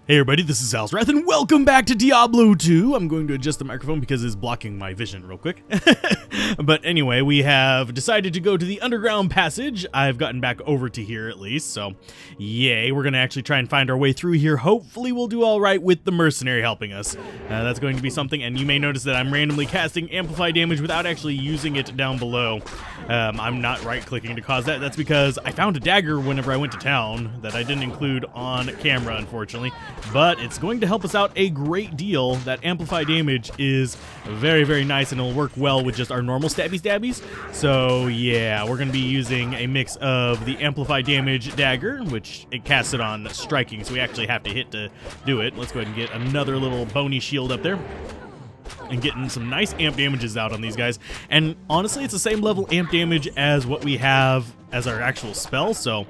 Hey everybody, this is Alzorath, and welcome back to Diablo 2. I'm going to adjust the microphone because it's blocking my vision real quick. But anyway, we have decided to go to the underground passage. I've gotten back over to here at least, so yay. We're going to actually try and find our way through here. Hopefully we'll do all right with the mercenary helping us. That's going to be something, and you may notice that I'm randomly casting amplify damage without actually using it down below. I'm not right-clicking to cause that. That's because I found a dagger whenever I went to town that I didn't include on camera, unfortunately. But it's going to help us out a great deal. That amplify damage is very, very nice, and it'll work well with just our normal stabbies. So yeah, we're going to be using a mix of the amplify damage dagger, which it casts it on striking, so we actually have to hit to do it. Let's go ahead and get another little bony shield up there and getting some nice amp damages out on these guys. And honestly, it's the same level amp damage as what we have as our actual spell, so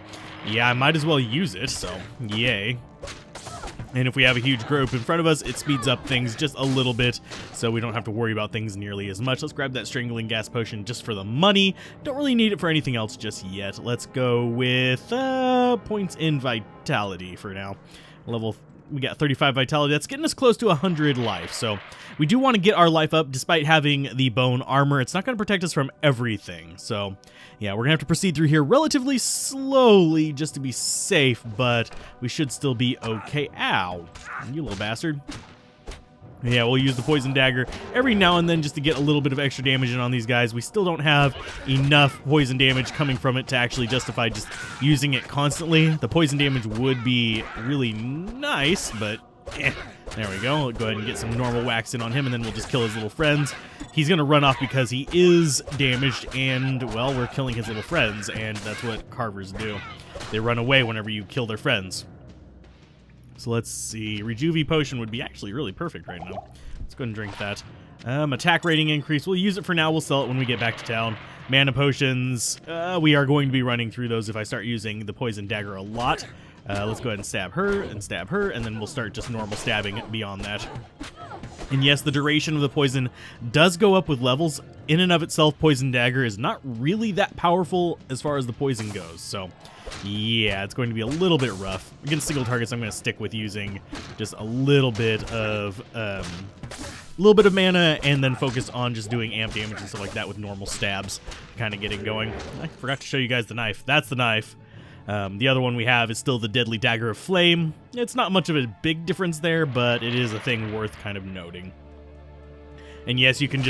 yeah, I might as well use it, so yay. And if we have a huge group in front of us, it speeds up things just a little bit, so we don't have to worry about things nearly as much. Let's grab that strangling gas potion just for the money. Don't really need it for anything else just yet. Let's go with points in vitality for now. We got 35 vitality. That's getting us close to 100 life. So we do want to get our life up despite having the bone armor. It's not going to protect us from everything. So yeah, we're going to have to proceed through here relatively slowly just to be safe, but we should still be okay. Ow, you little bastard. Yeah, we'll use the poison dagger every now and then just to get a little bit of extra damage in on these guys. We still don't have enough poison damage coming from it to actually justify just using it constantly. The poison damage would be really nice, but there we go. We'll go ahead and get some normal wax in on him, and then we'll just kill his little friends. He's going to run off because he is damaged, and, well, we're killing his little friends, and that's what carvers do. They run away whenever you kill their friends. So let's see, Rejuve Potion would be actually really perfect right now. Let's go ahead and drink that. Attack rating increase, we'll use it for now, we'll sell it when we get back to town. Mana Potions, we are going to be running through those if I start using the Poison Dagger a lot. Let's go ahead and stab her, and then we'll start just normal stabbing beyond that. And yes, the duration of the poison does go up with levels. In and of itself, Poison Dagger is not really that powerful as far as the poison goes, so yeah, it's going to be a little bit rough. Against single targets, I'm going to stick with using just a little bit of mana, and then focus on just doing amp damage and stuff like that with normal stabs, kind of getting going. I forgot to show you guys the knife. That's the knife. The other one we have is still the Deadly Dagger of Flame. It's not much of a big difference there, but it is a thing worth kind of noting. And yes, you can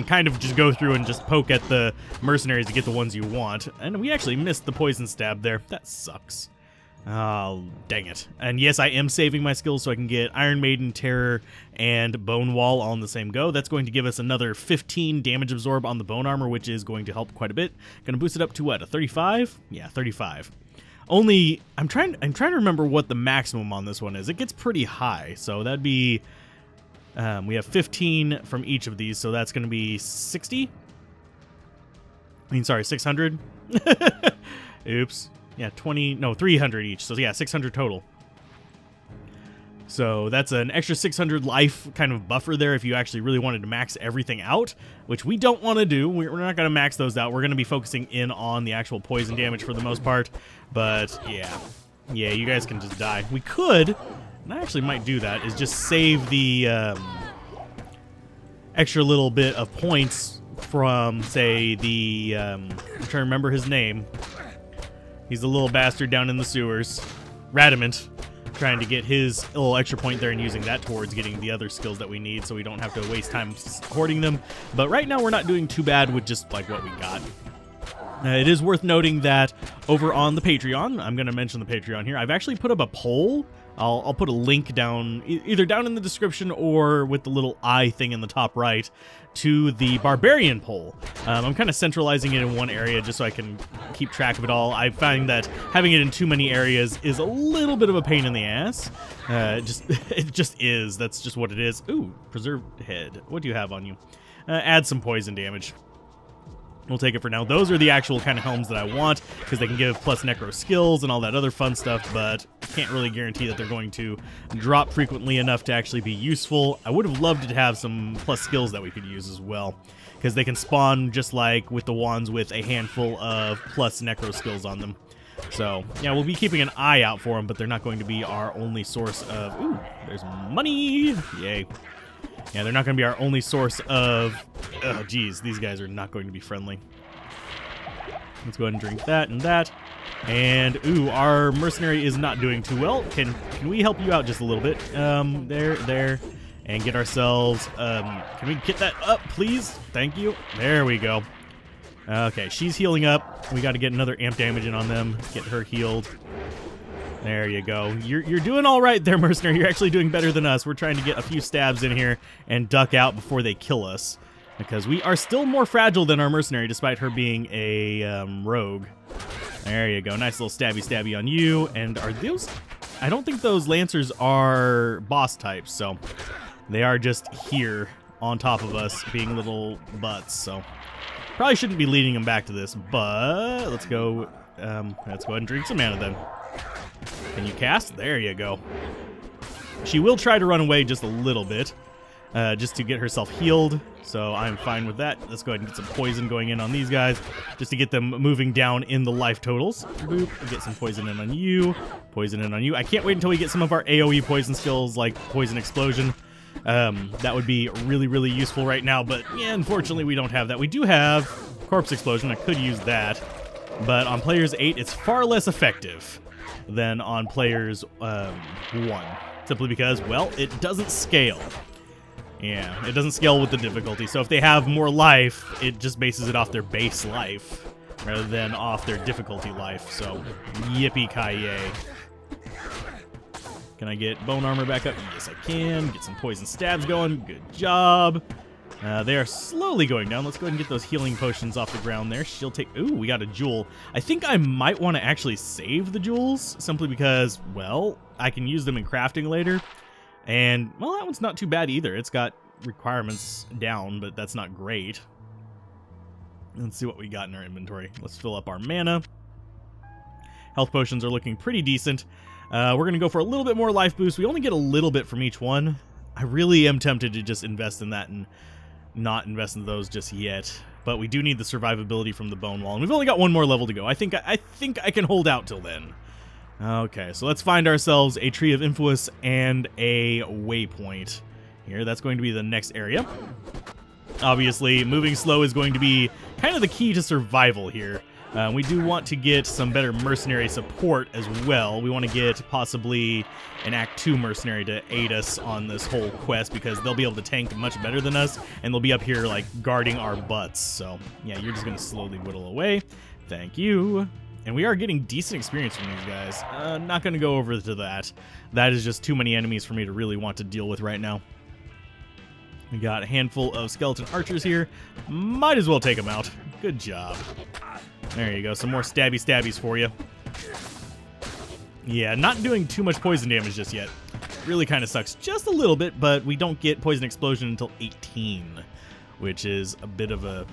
kind of just go through and just poke at the mercenaries to get the ones you want. And we actually missed the poison stab there. That sucks. Oh, dang it. And yes, I am saving my skills so I can get Iron Maiden, Terror, and Bone Wall all in the same go. That's going to give us another 15 damage absorb on the bone armor, which is going to help quite a bit. Going to boost it up to what, a 35? Yeah, 35. Only, I'm trying to remember what the maximum on this one is. It gets pretty high, so that'd be... we have 15 from each of these, so that's going to be 60? I mean, sorry, 600? Oops. Yeah, 300 each, so yeah, 600 total. So that's an extra 600 life kind of buffer there if you actually really wanted to max everything out, which we don't want to do. We're not going to max those out. We're going to be focusing in on the actual poison damage for the most part, but yeah, you guys can just die. We could... and I actually might do that, is just save the extra little bit of points from, say, the, I'm trying to remember his name. He's the little bastard down in the sewers. Radamant. Trying to get his little extra point there and using that towards getting the other skills that we need so we don't have to waste time hoarding them. But right now we're not doing too bad with just, like, what we got. It is worth noting that over on the Patreon, I'm going to mention the Patreon here, I've actually put up a poll. I'll put a link down, either down in the description or with the little eye thing in the top right, to the Barbarian poll. I'm kind of centralizing it in one area just so I can keep track of it all. I find that having it in too many areas is a little bit of a pain in the ass. It just is. That's just what it is. Ooh, preserved head. What do you have on you? Add some poison damage. We'll take it for now. Those are the actual kind of helms that I want because they can give plus necro skills and all that other fun stuff, but I can't really guarantee that they're going to drop frequently enough to actually be useful. I would have loved to have some plus skills that we could use as well because they can spawn just like with the wands with a handful of plus necro skills on them. So, yeah, we'll be keeping an eye out for them, but they're not going to be our only source of... Ooh, there's money! Yay. Yeah, they're not going to be our only source of... Oh, geez, these guys are not going to be friendly. Let's go ahead and drink that and that. And, ooh, our mercenary is not doing too well. Can we help you out just a little bit? There. And get ourselves... can we get that up, please? Thank you. There we go. Okay, she's healing up. We got to get another amp damage in on them. Get her healed. There you go. You're doing all right there, mercenary. You're actually doing better than us. We're trying to get a few stabs in here and duck out before they kill us, because we are still more fragile than our mercenary, despite her being a rogue. There you go. Nice little stabby on you. And are those... I don't think those lancers are boss types, so they are just here on top of us being little butts, so probably shouldn't be leading them back to this, but let's go ahead and drink some mana then. Can you cast? There you go. She will try to run away just a little bit, just to get herself healed, so I'm fine with that. Let's go ahead and get some poison going in on these guys, just to get them moving down in the life totals. Boop. Get some poison in on you. Poison in on you. I can't wait until we get some of our AoE poison skills, like Poison Explosion. That would be really, really useful right now, but yeah, unfortunately we don't have that. We do have Corpse Explosion. I could use that, but on players 8, it's far less effective than on players 1, simply because, well, it doesn't scale. Yeah, it doesn't scale with the difficulty, so if they have more life, it just bases it off their base life rather than off their difficulty life, so yippee-ki-yay. Can I get bone armor back up? Yes, I can. Get some poison stabs going. Good job. They are slowly going down. Let's go ahead and get those healing potions off the ground there. She'll take... Ooh, we got a jewel. I think I might want to actually save the jewels, simply because, well, I can use them in crafting later. And, well, that one's not too bad either. It's got requirements down, but that's not great. Let's see what we got in our inventory. Let's fill up our mana. Health potions are looking pretty decent. We're going to go for a little bit more life boost. We only get a little bit from each one. I really am tempted to just invest in that and not invest in those just yet. But we do need the survivability from the bone wall. And we've only got one more level to go. I think I can hold out till then. Okay, so let's find ourselves a Tree of Influence and a waypoint here. That's going to be the next area. Obviously, moving slow is going to be kind of the key to survival here. We do want to get some better mercenary support as well. We want to get possibly an Act 2 mercenary to aid us on this whole quest, because they'll be able to tank much better than us, and they'll be up here, like, guarding our butts. So, yeah, you're just going to slowly whittle away. Thank you. And we are getting decent experience from these guys. Not going to go over to that. That is just too many enemies for me to really want to deal with right now. We got a handful of skeleton archers here. Might as well take them out. Good job. There you go. Some more stabbies for you. Yeah, not doing too much poison damage just yet. Really kind of sucks just a little bit, but we don't get Poison Explosion until 18, which is a bit of a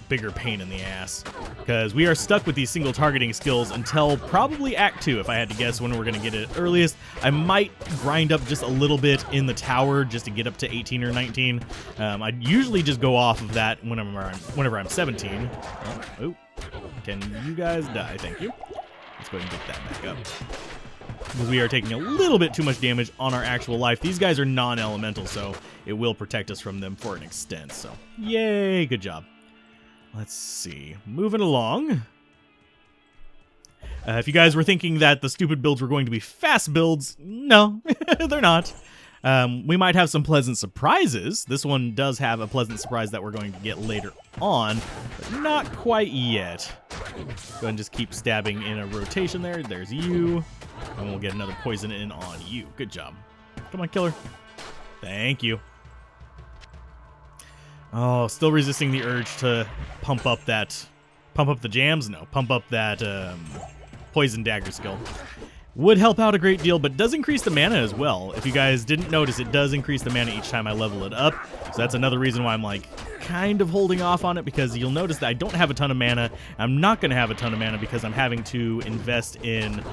bigger pain in the ass, because we are stuck with these single targeting skills until probably Act 2, if I had to guess when we're going to get it earliest. I might grind up just a little bit in the tower just to get up to 18 or 19. I usually just go off of that whenever I'm 17. Oh, can you guys die? Thank you. Let's go ahead and get that back up, because we are taking a little bit too much damage on our actual life. These guys are non-elemental, so it will protect us from them for an extent. So, yay, good job. Let's see. Moving along. If you guys were thinking that the stupid builds were going to be fast builds, no, they're not. We might have some pleasant surprises. This one does have a pleasant surprise that we're going to get later on, but not quite yet. Go ahead and just keep stabbing in a rotation there. There's you. And we'll get another poison in on you. Good job. Come on, killer. Thank you. Oh, still resisting the urge to pump up the jams? No, pump up that poison dagger skill. Would help out a great deal, but does increase the mana as well. If you guys didn't notice, it does increase the mana each time I level it up. So that's another reason why I'm like kind of holding off on it, because you'll notice that I don't have a ton of mana. I'm not going to have a ton of mana because I'm having to invest in,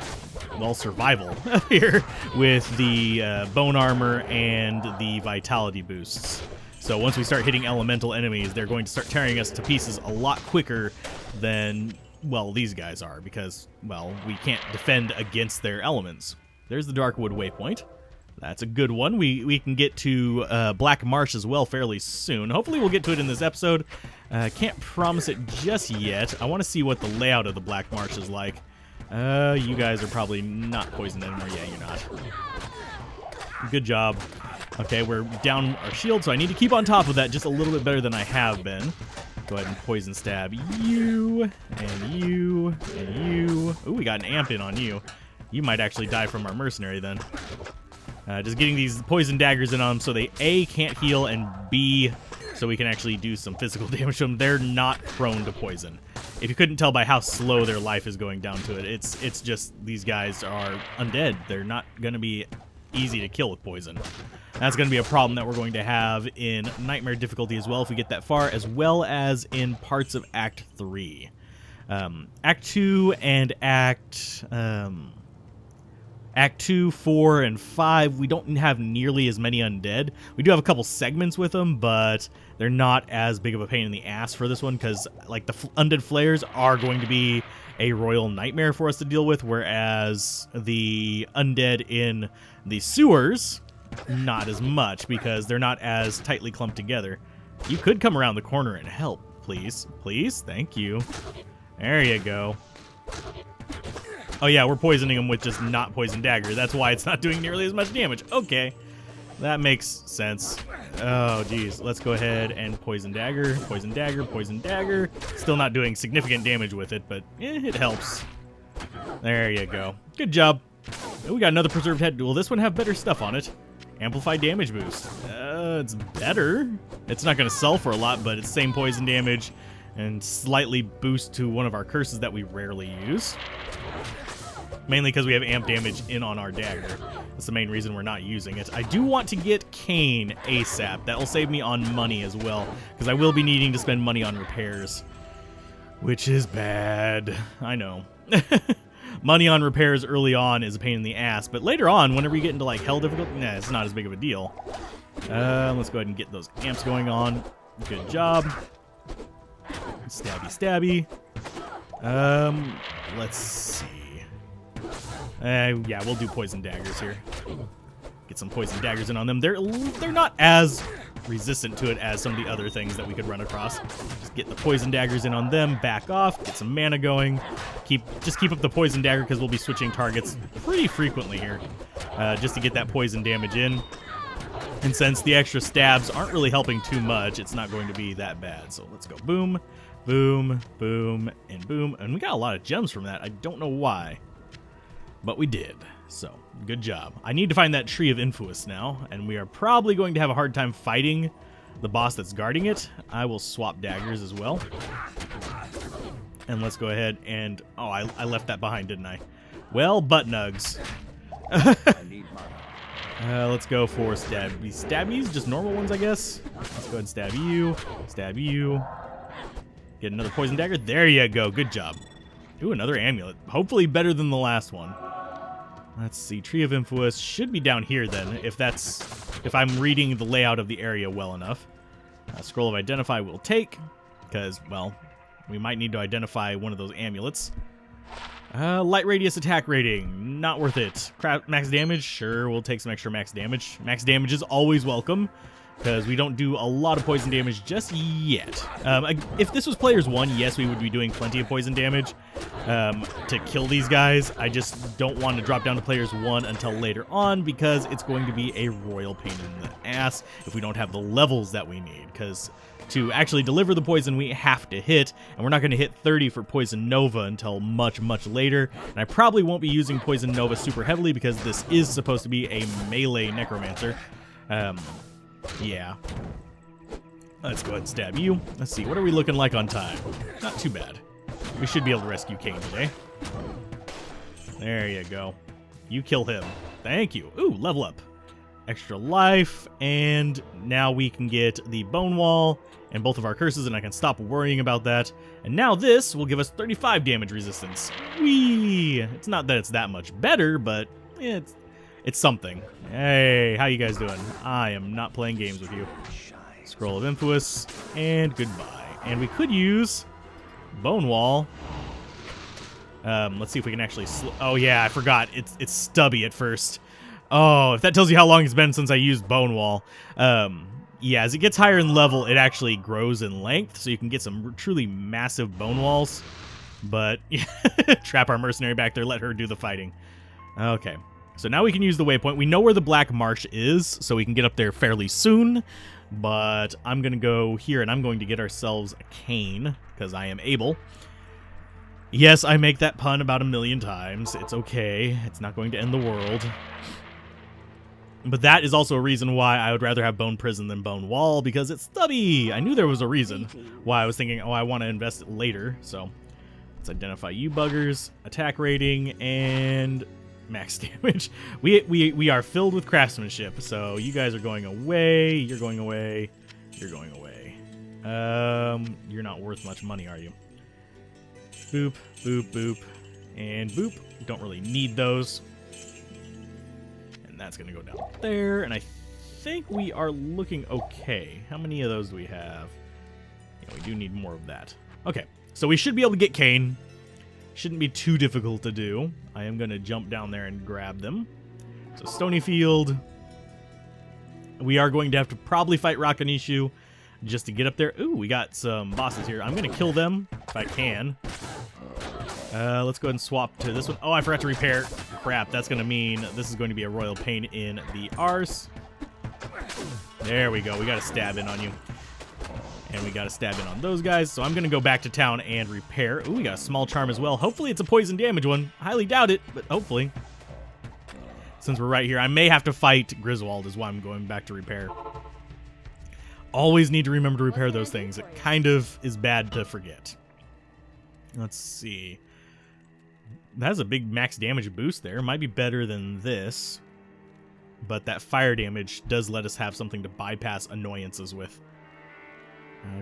well, survival here with the bone armor and the vitality boosts. So once we start hitting elemental enemies, they're going to start tearing us to pieces a lot quicker than well, these guys are, because, well, we can't defend against their elements. There's the Darkwood waypoint. That's a good one. We can get to Black Marsh as well fairly soon. Hopefully we'll get to it in this episode. Can't promise it just yet. I want to see what the layout of the Black Marsh is like. You guys are probably not poisoned anymore. Yeah, you're not. Good job. Okay, we're down our shield, so I need to keep on top of that just a little bit better than I have been. Go ahead and poison stab you, and you, and you. Ooh, we got an amp in on you. You might actually die from our mercenary then. Just getting these poison daggers in on them so they A, can't heal, and B, so we can actually do some physical damage to them. They're not prone to poison. If you couldn't tell by how slow their life is going down to it, it's just these guys are undead. They're not going to be easy to kill with poison. That's going to be a problem that we're going to have in Nightmare difficulty as well if we get that far, as well as in parts of Act 3. Act 2 and Act 2, 4, and 5, we don't have nearly as many undead. We do have a couple segments with them, but they're not as big of a pain in the ass for this one, because like the undead flares are going to be a royal nightmare for us to deal with, whereas the undead in the sewers, not as much, because they're not as tightly clumped together. You could come around the corner and help, please. Please? Thank you. There you go. Oh yeah, we're poisoning them with just not poison dagger. That's why it's not doing nearly as much damage. Okay, that makes sense. Oh geez, let's go ahead and poison dagger, poison dagger, poison dagger. Still not doing significant damage with it, but it helps. There you go. Good job. Oh, we got another preserved head. Will this one have better stuff on it? Amplified damage boost. It's better. It's not going to sell for a lot, but it's same poison damage and slightly boost to one of our curses that we rarely use. Mainly because we have amp damage in on our dagger. That's the main reason we're not using it. I do want to get Cane ASAP. That will save me on money as well, because I will be needing to spend money on repairs, which is bad. I know. Money on repairs early on is a pain in the ass, but later on, whenever you get into like hell difficulty, nah, it's not as big of a deal. Let's go ahead and get those amps going on. Good job. Stabby, stabby. Let's see. Yeah, we'll do poison daggers here. Get some poison daggers in on them. They're not as resistant to it as some of the other things that we could run across. Just get the poison daggers in on them, back off, get some mana going. Just keep up the poison dagger because we'll be switching targets pretty frequently here, just to get that poison damage in. And since the extra stabs aren't really helping too much, it's not going to be that bad. So let's go boom, boom, boom, and boom. And we got a lot of gems from that. I don't know why, but we did. So good job. I need to find that Tree of Influence now, and we are probably going to have a hard time fighting the boss that's guarding it. I will swap daggers as well. And let's go ahead and... Oh, I left that behind, didn't I? Well, butt nugs. Let's go for stabby. Stabbies? Just normal ones, I guess. Let's go ahead and stab you. Stab you. Get another poison dagger. There you go. Good job. Ooh, another amulet. Hopefully better than the last one. Let's see. Tree of Influence should be down here then, if I'm reading the layout of the area well enough. Scroll of Identify we'll take, because, well, we might need to identify one of those amulets. Light radius attack rating, not worth it. Max damage, sure, we'll take some extra max damage. Max damage is always welcome, because we don't do a lot of poison damage just yet. If this was Players 1, yes, we would be doing plenty of poison damage to kill these guys. I just don't want to drop down to Players 1 until later on, because it's going to be a royal pain in the ass if we don't have the levels that we need, because to actually deliver the poison, we have to hit, and we're not going to hit 30 for Poison Nova until much, much later. And I probably won't be using Poison Nova super heavily, because this is supposed to be a melee Necromancer. Yeah. Let's go ahead and stab you. Let's see, what are we looking like on time? Not too bad. We should be able to rescue Cane today. There you go. You kill him. Thank you. Ooh, level up. Extra life, and now we can get the Bone Wall and both of our curses, and I can stop worrying about that. And now this will give us 35 damage resistance. Whee! It's not that it's that much better, but it's something. Hey, how you guys doing? I am not playing games with you. Scroll of Influence, and goodbye. And we could use Bone Wall Let's see if we can actually... Oh, yeah, I forgot. It's stubby at first. Oh, if that tells you how long it's been since I used Bone Wall. Yeah, as it gets higher in level, it actually grows in length, so you can get some truly massive bone walls. But, yeah, trap our mercenary back there, let her do the fighting. Okay, so now we can use the waypoint. We know where the Black Marsh is, so we can get up there fairly soon. But I'm going to go here, and I'm going to get ourselves a cane, because I am able. Yes, I make that pun about 1,000,000 times. It's okay. It's not going to end the world. But that is also a reason why I would rather have Bone Prison than Bone Wall, because it's stubby. I knew there was a reason why I was thinking, oh, I want to invest it later. So let's identify you buggers, attack rating, and max damage. We are filled with craftsmanship, so you guys are going away. You're going away. You're going away. You're not worth much money, are you? Boop, boop, boop, and boop. Don't really need those. And that's going to go down there. And I think we are looking okay. How many of those do we have? Yeah, we do need more of that. Okay, so we should be able to get cane. Shouldn't be too difficult to do. I am going to jump down there and grab them. So Stony Field. We are going to have to probably fight Rakanishu just to get up there. Ooh, we got some bosses here. I'm going to kill them if I can. Let's go ahead and swap to this one. Oh, I forgot to repair. Crap, that's going to mean this is going to be a royal pain in the arse. There we go. We got to stab in on you. And we got to stab in on those guys. So I'm going to go back to town and repair. Ooh, we got a small charm as well. Hopefully it's a poison damage one. Highly doubt it, but hopefully. Since we're right here, I may have to fight Griswold is why I'm going back to repair. Always need to remember to repair those things. It kind of is bad to forget. Let's see. That has a big max damage boost there. Might be better than this. But that fire damage does let us have something to bypass annoyances with.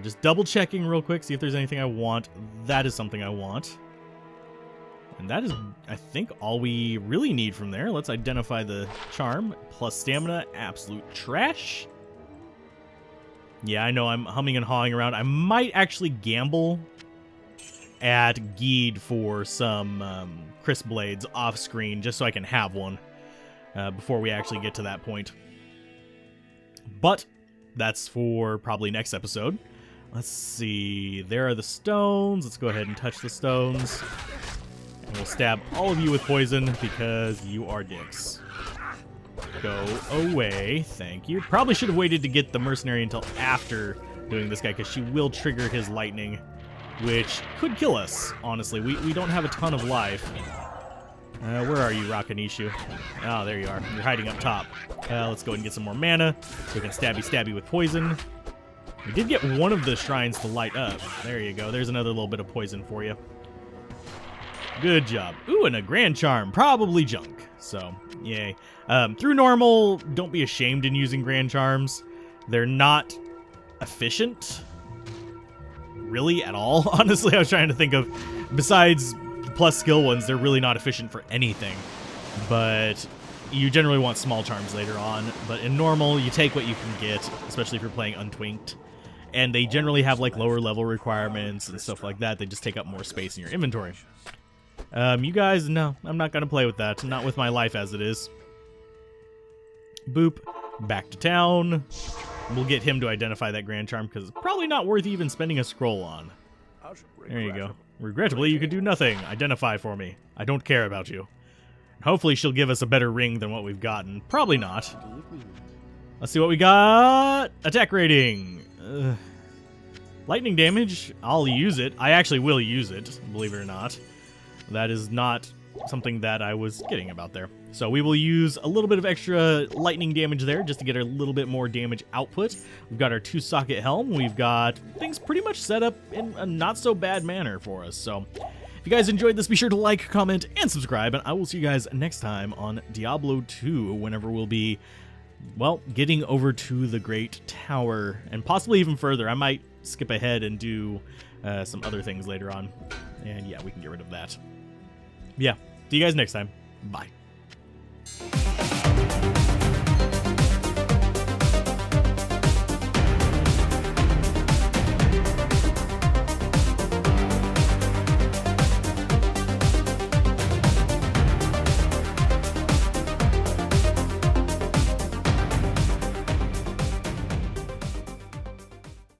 Just double checking real quick, see if there's anything I want. That is something I want. And that is, I think, all we really need from there. Let's identify the charm. Plus stamina, absolute trash. Yeah, I know I'm humming and hawing around. I might actually gamble at Geed for some crisp blades off screen just so I can have one before we actually get to that point. But that's for probably next episode. Let's see. There are the stones. Let's go ahead and touch the stones. And we'll stab all of you with poison because you are dicks. Go away. Thank you. Probably should have waited to get the mercenary until after doing this guy because she will trigger his lightning, which could kill us, honestly. We don't have a ton of life. Where are you, Rakanishu? Oh, there you are. You're hiding up top. Let's go ahead and get some more mana so we can stabby with poison. We did get one of the shrines to light up. There you go. There's another little bit of poison for you. Good job. Ooh, and a Grand Charm. Probably junk. So, yay. Through normal, don't be ashamed in using Grand Charms. They're not efficient. Really, at all. Honestly, I was trying to think of, besides plus skill ones, they're really not efficient for anything. But you generally want small charms later on. But in normal, you take what you can get, especially if you're playing untwinked. And they generally have like lower level requirements and stuff like that. They just take up more space in your inventory. You guys, no, I'm not going to play with that. Not with my life as it is. Boop. Back to town. We'll get him to identify that Grand Charm because it's probably not worth even spending a scroll on. There you go. Regrettably, you can do nothing. Identify for me. I don't care about you. Hopefully she'll give us a better ring than what we've gotten. Probably not. Let's see what we got. Attack rating. Lightning damage. I'll use it. I actually will use it, believe it or not. That is not something that I was kidding about there. So we will use a little bit of extra lightning damage there just to get a little bit more damage output. We've got our 2-socket helm. We've got things pretty much set up in a not so bad manner for us. So if you guys enjoyed this, be sure to like, comment, and subscribe. And I will see you guys next time on Diablo 2 whenever we'll be, well, getting over to the Great Tower and possibly even further. I might skip ahead and do some other things later on. And yeah, we can get rid of that. Yeah, see you guys next time. Bye.